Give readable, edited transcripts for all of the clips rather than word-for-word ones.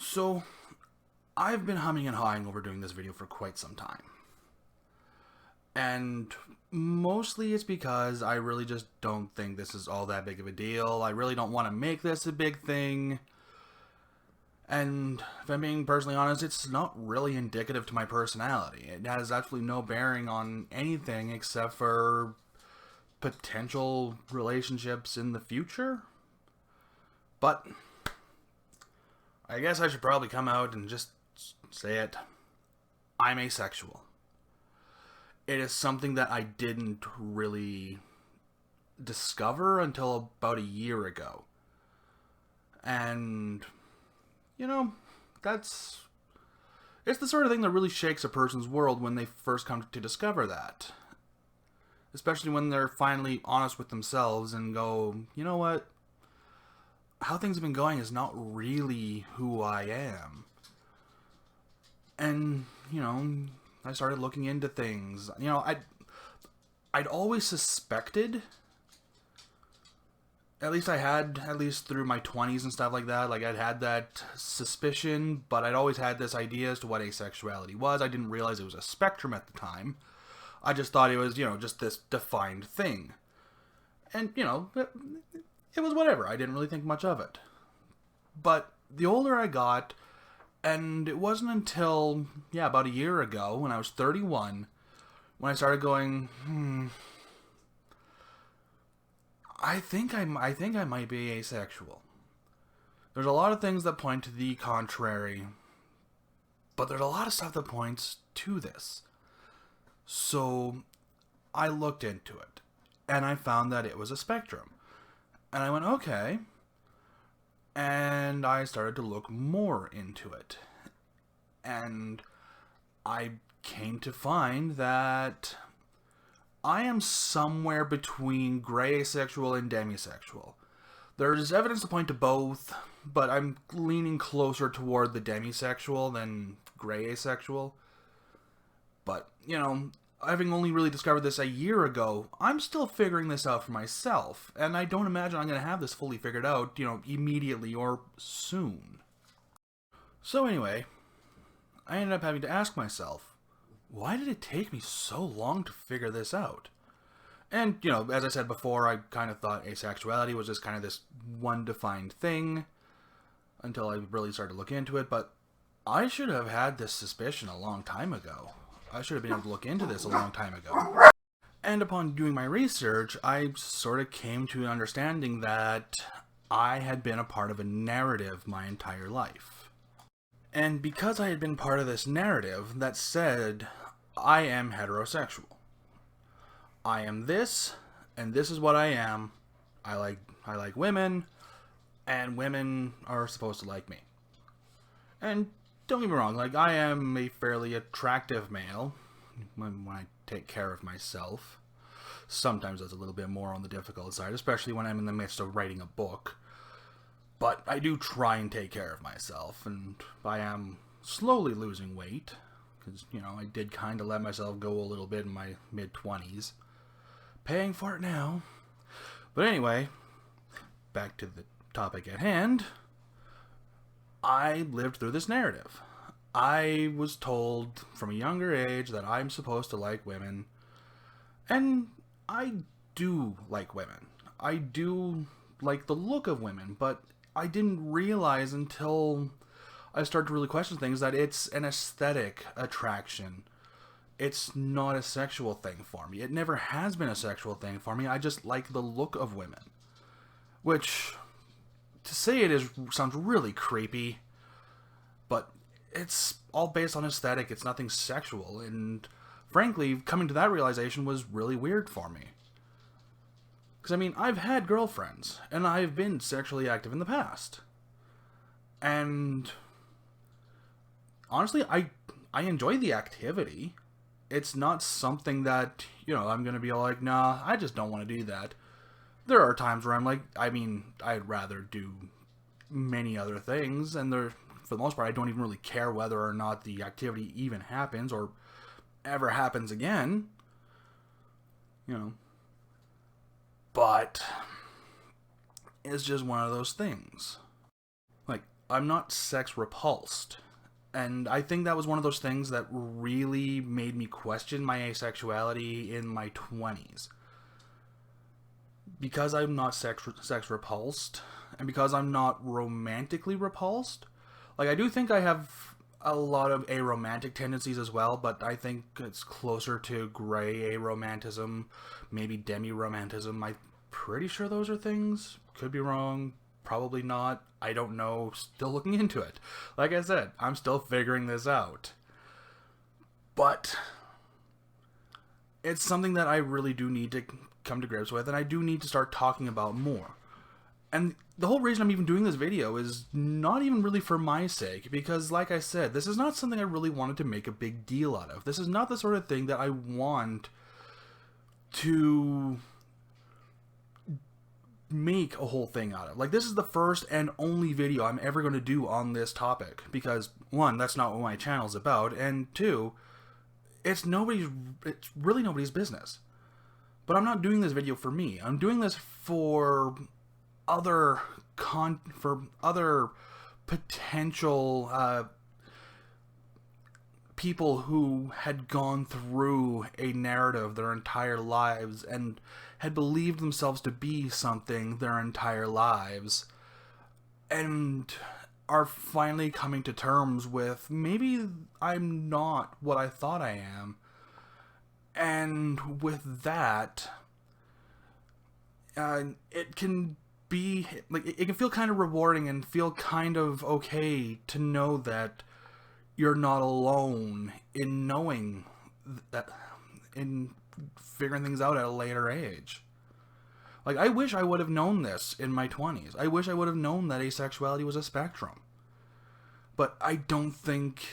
So, I've been humming and hawing over doing this video for quite some time. And mostly it's because I really just don't think this is all that big of a deal. I really don't want to make this a big thing. And if I'm being personally honest, it's not really indicative to my personality. It has absolutely no bearing on anything except for potential relationships in the future. But I guess I should probably come out and just say it. I'm asexual. It is something that I didn't really discover until about a year ago. And, it's the sort of thing that really shakes a person's world when they first come to discover that. Especially when they're finally honest with themselves and go, you know what? How things have been going is not really who I am. And, I started looking into things. I'd always suspected, at least through my 20s and stuff like that, I'd had that suspicion, but I'd always had this idea as to what asexuality was. I didn't realize it was a spectrum at the time. I just thought it was, just this defined thing. And, it was whatever. I didn't really think much of it. But the older I got, and it wasn't until, about a year ago, when I was 31, when I started going, I think I might be asexual. There's a lot of things that point to the contrary, but there's a lot of stuff that points to this. So I looked into it, and I found that it was a spectrum. And I went, okay. And I started to look more into it. And I came to find that I am somewhere between gray asexual and demisexual. There's evidence to point to both, but I'm leaning closer toward the demisexual than gray asexual. But, having only really discovered this a year ago, I'm still figuring this out for myself, and I don't imagine I'm going to have this fully figured out, immediately or soon. So anyway, I ended up having to ask myself, why did it take me so long to figure this out? And, as I said before, I kind of thought asexuality was just kind of this one defined thing, until I really started to look into it, but I should have had this suspicion a long time ago. I should have been able to look into this a long time ago. And upon doing my research, I sort of came to an understanding that I had been a part of a narrative my entire life. And because I had been part of this narrative that said, I am heterosexual. I am this, and this is what I am. I like women, and women are supposed to like me. And don't get me wrong, I am a fairly attractive male when I take care of myself. Sometimes that's a little bit more on the difficult side, especially when I'm in the midst of writing a book. But I do try and take care of myself, and I am slowly losing weight, because, I did kind of let myself go a little bit in my mid-20s. Paying for it now. But anyway, back to the topic at hand. I lived through this narrative. I was told from a younger age that I'm supposed to like women. And I do like women. I do like the look of women, but I didn't realize until I started to really question things that it's an aesthetic attraction. It's not a sexual thing for me. It never has been a sexual thing for me. I just like the look of women. Which, to say it sounds really creepy, but it's all based on aesthetic. It's nothing sexual, and frankly, coming to that realization was really weird for me. Because, I've had girlfriends, and I've been sexually active in the past. And honestly, I enjoy the activity. It's not something that, I'm going to be like, nah, I just don't want to do that. There are times where I'm like, I'd rather do many other things, and for the most part, I don't even really care whether or not the activity even happens or ever happens again. But it's just one of those things. I'm not sex repulsed. And I think that was one of those things that really made me question my asexuality in my 20s. Because I'm not sex repulsed, and because I'm not romantically repulsed, like, I do think I have a lot of aromantic tendencies as well, but I think it's closer to gray aromantism, maybe demi-romantism. I'm pretty sure those are things. Could be wrong. Probably not. I don't know. Still looking into it. Like I said, I'm still figuring this out. But it's something that I really do need to come to grips with, and I do need to start talking about more. And the whole reason I'm even doing this video is not even really for my sake, because like I said, this is not something I really wanted to make a big deal out of. This is not the sort of thing that I want to make a whole thing out of. Like, this is the first and only video I'm ever going to do on this topic, because one, that's not what my channel's about, and two, it's really nobody's business. But I'm not doing this video for me. I'm doing this for other potential people who had gone through a narrative their entire lives and had believed themselves to be something their entire lives, and are finally coming to terms with, maybe I'm not what I thought I am. And with that, it can be, like, it can feel kind of rewarding and feel kind of okay to know that you're not alone in knowing that, in figuring things out at a later age. Like, I wish I would have known this in my 20s. I wish I would have known that asexuality was a spectrum. But I don't think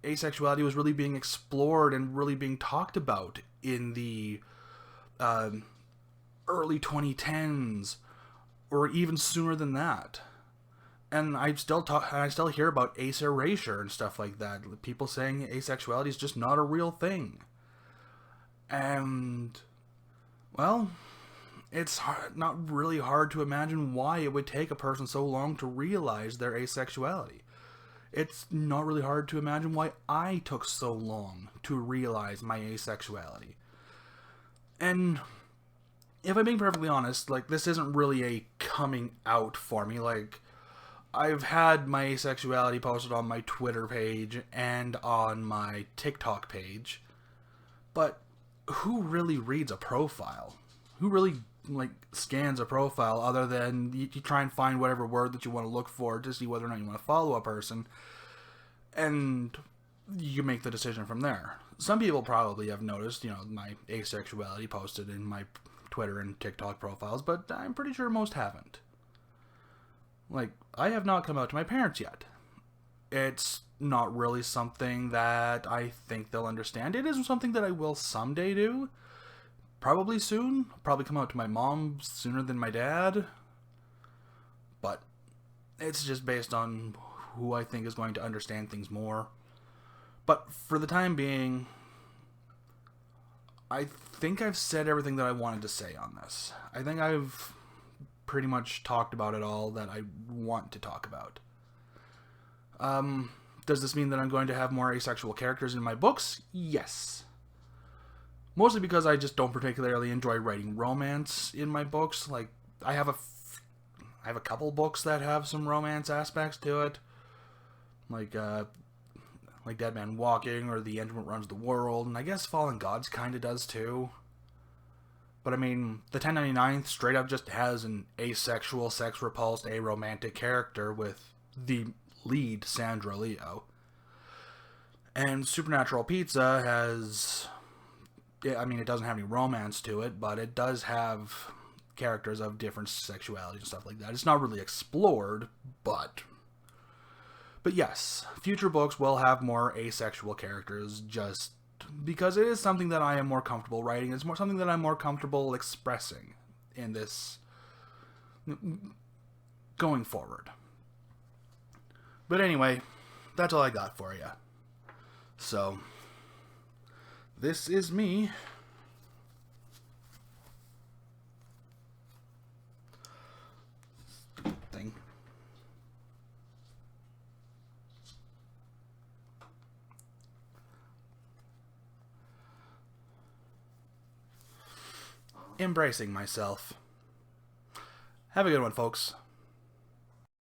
asexuality was really being explored and really being talked about in the early 2010s, or even sooner than that. And I still hear about ace erasure and stuff like that. People saying asexuality is just not a real thing. And, well, it's not really hard to imagine why it would take a person so long to realize their asexuality. It's not really hard to imagine why I took so long to realize my asexuality. And if I'm being perfectly honest, like, this isn't really a coming out for me. Like, I've had my asexuality posted on my Twitter page and on my TikTok page, but who really reads a profile? Who really, like, scans a profile other than you try and find whatever word that you want to look for to see whether or not you want to follow a person, and you make the decision from there. Some people probably have noticed, my asexuality posted in my Twitter and TikTok profiles, but I'm pretty sure most haven't. Like, I have not come out to my parents yet. It's not really something that I think they'll understand. It is something that I will someday do. Probably soon. Probably come out to my mom sooner than my dad. But it's just based on who I think is going to understand things more. But for the time being, I think I've said everything that I wanted to say on this. I think I've pretty much talked about it all that I want to talk about. Does this mean that I'm going to have more asexual characters in my books? Yes. Mostly because I just don't particularly enjoy writing romance in my books. Like, I have a couple books that have some romance aspects to it. Like Dead Man Walking, or The Engine That Runs the World, and I guess Fallen Gods kinda does too. But I mean, the 1099th straight up just has an asexual, sex-repulsed, aromantic character with the lead, Sandra Leo. And Supernatural Pizza has, I mean, it doesn't have any romance to it, but it does have characters of different sexuality and stuff like that. It's not really explored, but yes, future books will have more asexual characters, just because it is something that I am more comfortable writing. It's something that I'm more comfortable expressing in this going forward. But anyway, that's all I got for you. So, this is me. Thing. embracing myself. Have a good one, folks.